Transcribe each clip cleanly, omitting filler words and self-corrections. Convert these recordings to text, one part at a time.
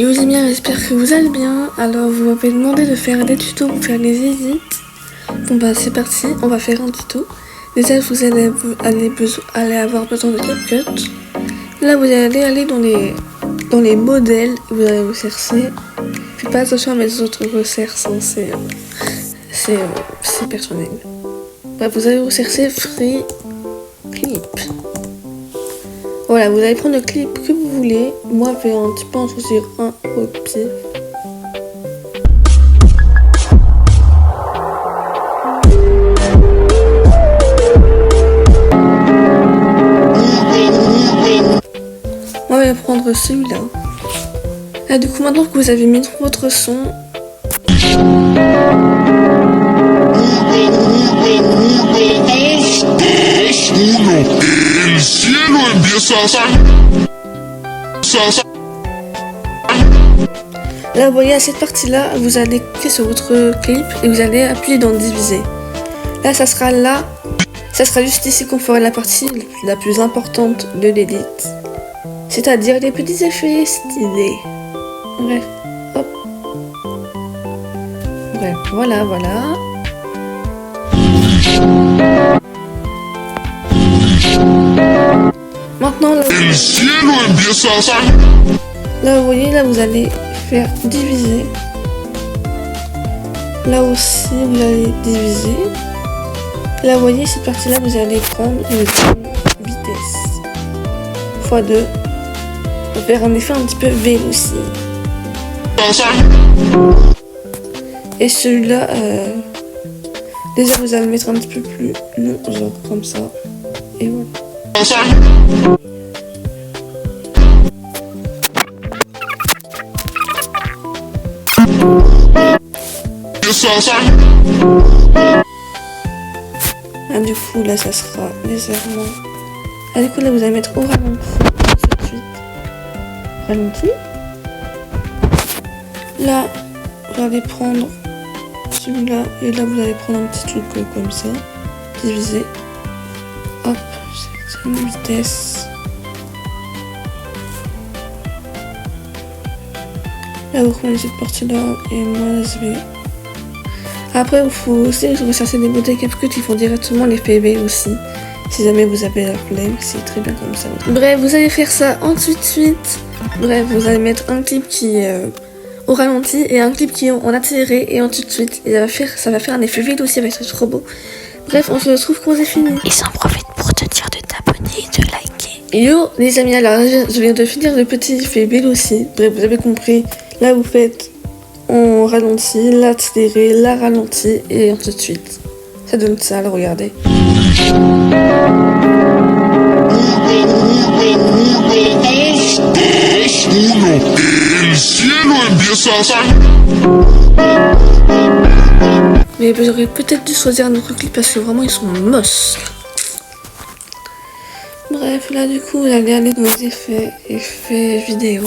Et vous bien, j'espère que vous allez bien. Alors vous m'avez demandé de faire des tutos pour faire les edits. Bon bah c'est parti, on va faire un tuto. Déjà vous allez avoir besoin de CapCut. Là vous allez aller dans les modèles, vous allez vous chercher. Faites pas attention à mes autres recherches, hein, c'est personnel. Bref, vous allez vous chercher Free Clip. Voilà, vous allez prendre le clip que vous voulez. Moi, je vais un petit peu en choisir un au pif. Moi, je vais prendre celui-là. Là, du coup, maintenant que vous avez mis votre son, là, vous voyez, à cette partie-là, vous allez cliquer sur votre clip et vous allez appuyer dans diviser. Là, ça sera juste ici qu'on fera la partie la plus importante de l'edit. C'est-à-dire les petits effets stylés. Bref, hop. Bref, voilà. Maintenant, là, vous voyez, là, vous allez faire diviser. Là aussi, vous allez diviser. Là, vous voyez, cette partie-là, vous allez prendre vitesse x2. On va faire un effet un petit peu véloci. Et celui-là, déjà, vous allez le mettre un petit peu plus long, genre comme ça. Et voilà. Ah, du coup, là, ça sera légèrement. Ah, du coup, là, vous allez mettre au ralenti. Tout de suite. Ralenti. Là, vous allez prendre celui-là. Et là, vous allez prendre un petit truc comme ça. Diviser. Hop. C'est une vitesse. Là, vous prenez cette partie-là. Et moi, je vais. Après, il faut aussi rechercher des modèles CapCut qui font directement l'effet V aussi. Si jamais vous avez la flemme, c'est très bien comme ça. Bref, vous allez faire ça ensuite. Bref, vous allez mettre un clip qui est au ralenti et un clip qui est en accéléré et ensuite. Et ça va faire un effet V aussi, ça va être trop beau. Bref, on se retrouve quand c'est fini. Et j'en profite pour te dire de t'abonner et de liker. Yo les amis, alors je viens de finir le petit effet V aussi. Bref, vous avez compris. Là, vous faites on ralentit, l'accéléré, la ralentit et ainsi de suite. Ça donne ça, alors regardez. Mais j'aurais peut-être dû choisir un autre clip parce que vraiment ils sont moches. Bref, là du coup vous allez aller dans les effets vidéo.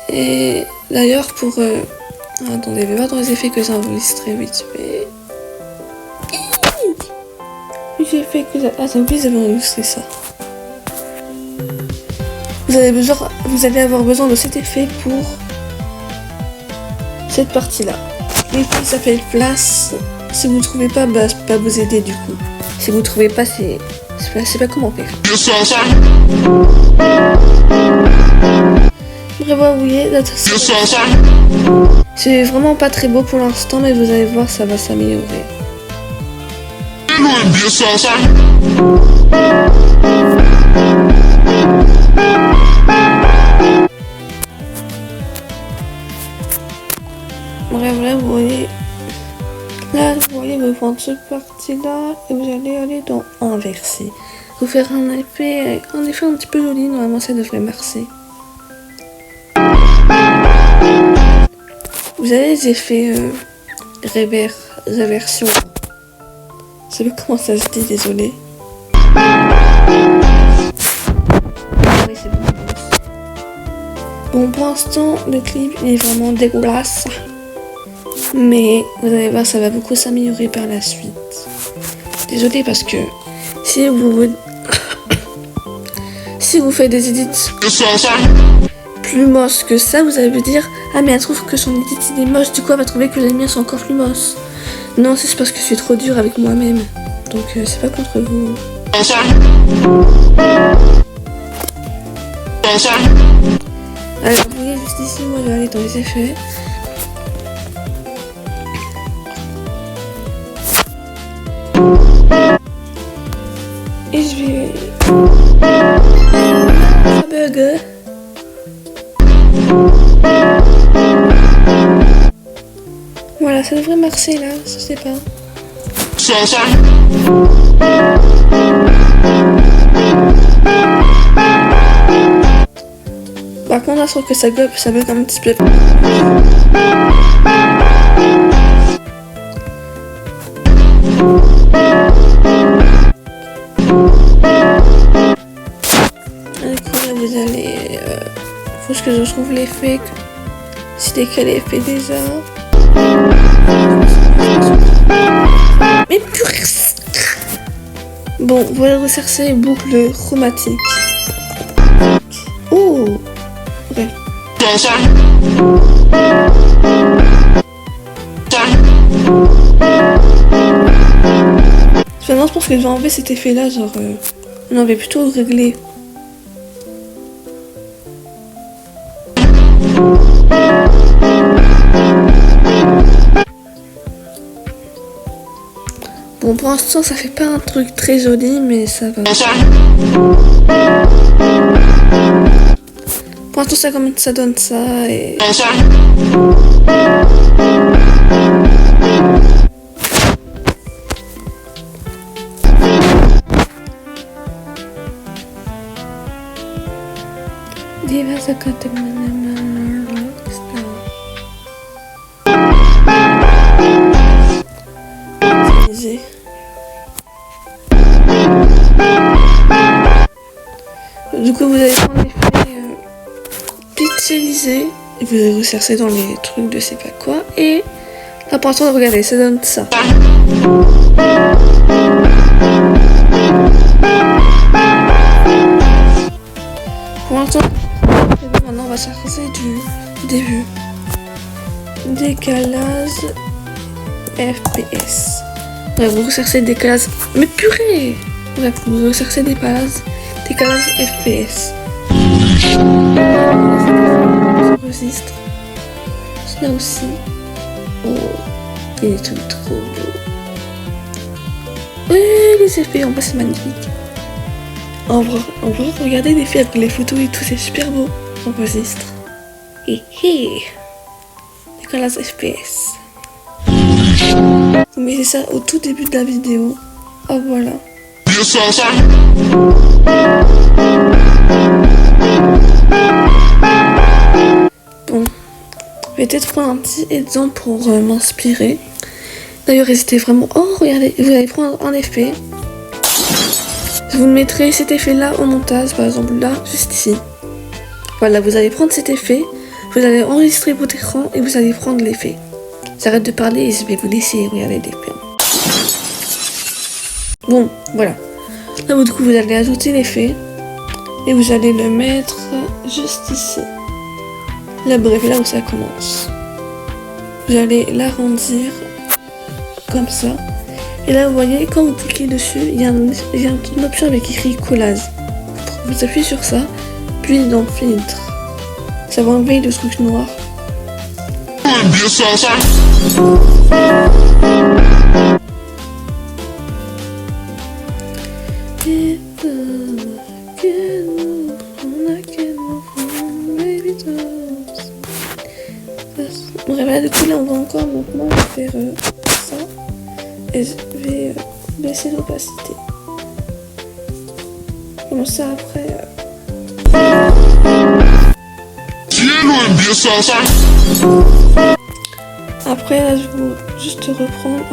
Et d'ailleurs pour... attendez, je vais voir dans les effets que j'ai enregistré vite fait. J'ai fait que... Attendez, j'avais enregistré ça. Vous allez avoir besoin de cet effet pour cette partie-là. L'effet s'appelle Place. Si vous ne trouvez pas, bah, je peux pas vous aider du coup. Si vous ne trouvez pas, je sais pas comment faire. Bref, vous voyez, c'est vraiment pas très beau pour l'instant, mais vous allez voir, ça va s'améliorer. Bref, là, vous voyez, vous prendre cette partie-là et vous allez aller dans inverser. Vous faire un effet un petit peu joli, normalement ça devrait marcher. Vous avez les effets réversion. Je sais pas comment ça se dit, désolé. Bon, pour l'instant, le clip est vraiment dégueulasse. Mais vous allez voir, ça va beaucoup s'améliorer par la suite. Désolé parce que si vous faites des edits plus moche que ça, vous allez me dire ah mais elle trouve que son edit il est moche, du coup elle va trouver que les miens sont encore plus moches. Non, c'est parce que je suis trop dure avec moi-même. Donc c'est pas contre vous. Alors vous voyez juste ici, moi je vais aller dans les effets. Et je vais... Ça bug. Voilà, ça devrait marcher là, je sais pas. Par contre, là, je trouve que ça bug un petit peu. Vous allez... faut que je trouve l'effet. C'était quel effet déjà? Mais purée. Bon, voilà, rechercher boucle chromatique. Oh. Ouais. Finalement, je pense que je vais enlever cet effet-là, genre... on avait plutôt réglé. Bon, pour l'instant, ça fait pas un truc très joli, mais ça va. Pour l'instant, ça donne ça et... Diverses Du coup, vous allez prendre l'effet pixelisé et vous allez rechercher dans les trucs de sais pas quoi. Et là, pour l'instant, regardez, ça donne ça. Pour l'instant, maintenant, on va chercher du début. Décalage FPS. Ouais, vous recherchez décalage. Mais purée! Bref, vous recherchez décalage FPS. Registre. Là aussi. Oh, il est tout trop beau. Oui, les effets, en bas c'est magnifique. En vrai, regardez les filles avec les photos et tout, c'est super beau. On registre. Et décalage FPS. Vous mettez ça au tout début de la vidéo. Ah voilà. Bon, je vais peut-être prendre un petit exemple pour m'inspirer. D'ailleurs, n'hésitez vraiment. Oh, regardez, vous allez prendre un effet. Vous mettrez cet effet-là au montage, par exemple là, juste ici. Voilà, vous allez prendre cet effet, vous allez enregistrer votre écran et vous allez prendre l'effet. J'arrête de parler et je vais vous laisser regarder l'effet. Bon, voilà. Là, du coup, vous allez ajouter l'effet et vous allez le mettre juste ici. Là, bref, là où ça commence. Vous allez l'arrondir comme ça. Et là, vous voyez, quand vous cliquez dessus, il y a une option avec écrit collage. Vous appuyez sur ça, puis dans filtre. Ça va enlever le truc noir. Bref, là, du coup, là, on va encore maintenant faire ça. Et je vais baisser l'opacité. Comme ça, après... Après, là, je vais juste reprendre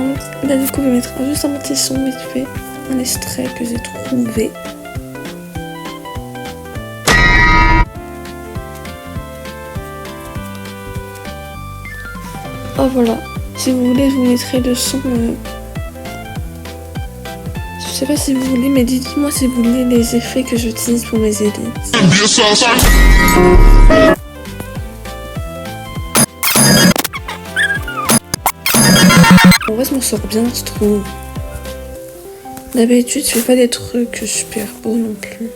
là, du coup, je vais mettre juste un petit son vite fait. Un extrait que j'ai trouvé. Oh, voilà. Si vous voulez, je vous mettrai le son... Je sais pas si vous voulez, mais dites-moi si vous voulez les effets que j'utilise pour mes edits. En vrai, je m'en sors bien, je trouve. D'habitude, je fais pas des trucs super beaux non plus.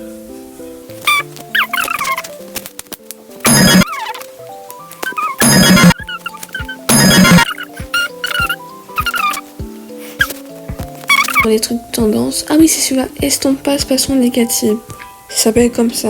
Les trucs tendance. Ah oui, c'est celui-là. Estompe pas passion négative. Ça s'appelle comme ça.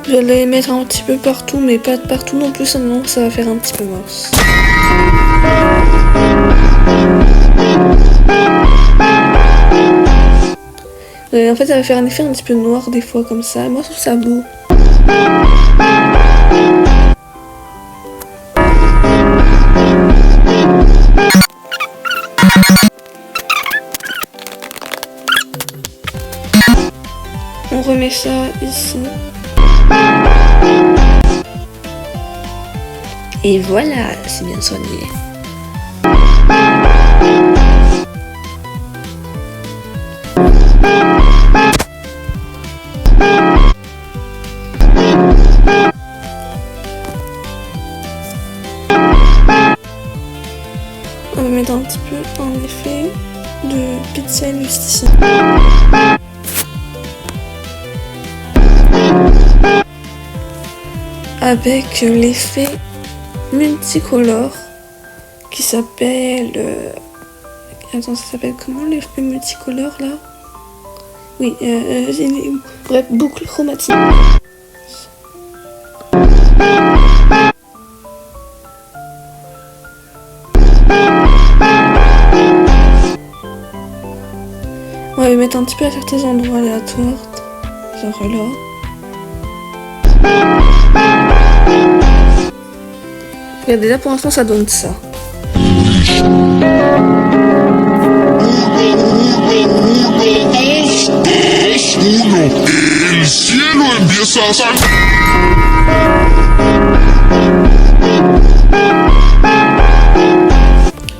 Je vais les mettre un petit peu partout, mais pas partout non plus, sinon ça va faire un petit peu moche. En fait, ça va faire un effet un petit peu noir des fois comme ça. Moi, je trouve ça beau. On remet ça ici. Et voilà, c'est bien soigné. On va mettre un petit peu un effet de pixel juste ici. Avec l'effet multicolore qui s'appelle... Attends, ça s'appelle comment l'effet multicolore là? Oui, bref, boucle chromatique. On va le mettre un petit peu à certains endroits aléatoires, genre là. Regardez, là pour l'instant ça donne ça.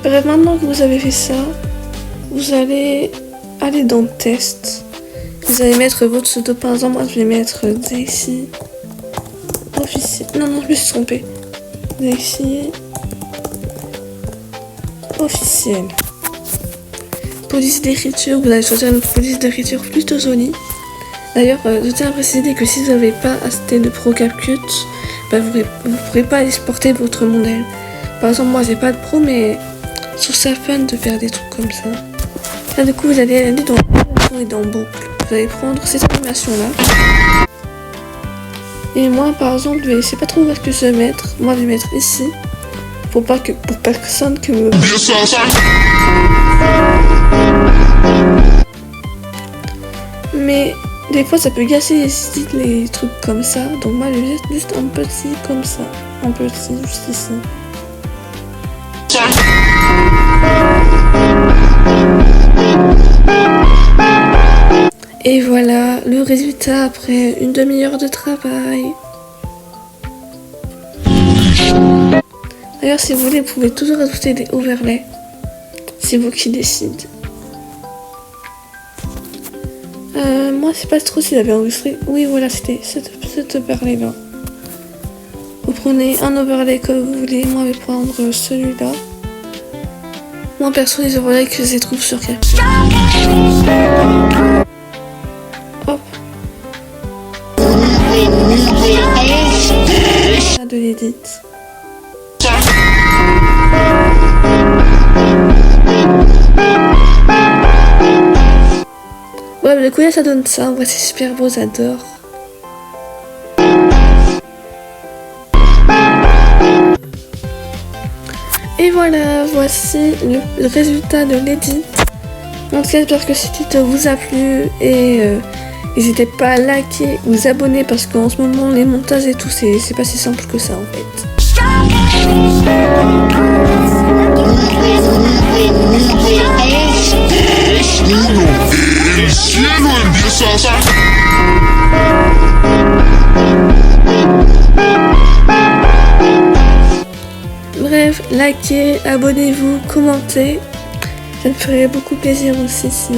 Bref, maintenant que vous avez fait ça, vous allez aller dans test. Vous allez mettre votre pseudo, par exemple, moi je vais mettre Daisy officiel. Non, je me suis trompée. Daisy officiel. Police d'écriture, vous allez choisir une police d'écriture plutôt jolie. D'ailleurs, je tiens à préciser que si vous n'avez pas assez de Pro CapCut, vous ne pourrez pas exporter votre modèle. Par exemple, moi j'ai pas de Pro, mais je trouve ça fun de faire des trucs comme ça. Là, du coup, vous allez aller dans animation et dans boucle. Vous allez prendre cette animation là. Et moi, par exemple, je sais pas trop où est-ce que je vais mettre. Moi, je vais mettre ici. Pour personne que me... Mais des fois, ça peut gâcher les trucs comme ça. Donc moi, je vais mettre juste un petit comme ça. Un petit juste ici. Et voilà le résultat après une demi-heure de travail. D'ailleurs, si vous voulez, vous pouvez toujours ajouter des overlays. C'est vous qui décidez. Moi, je sais pas trop si j'avais enregistré. Oui, voilà, c'était cet overlay là. Vous prenez un overlay que vous voulez. Moi, je vais prendre celui-là. Moi, perso, les overlays que je trouve sur CapCut. Hop. De l'édit. Ouais, du coup là ça donne ça, ouais, c'est super beau, j'adore. Et voilà, voici le résultat de l'édit. En tout cas, j'espère que cette vidéo vous a plu et n'hésitez pas à liker, vous abonner parce qu'en ce moment les montages et tout c'est pas si simple que ça en fait. Bref, likez, abonnez-vous, commentez. Ça me ferait beaucoup plaisir aussi si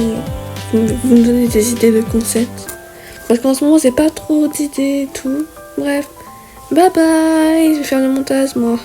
vous me donnez des idées de concepts. Parce qu'en ce moment, j'ai pas trop d'idées et tout. Bref, bye bye, je vais faire le montage moi.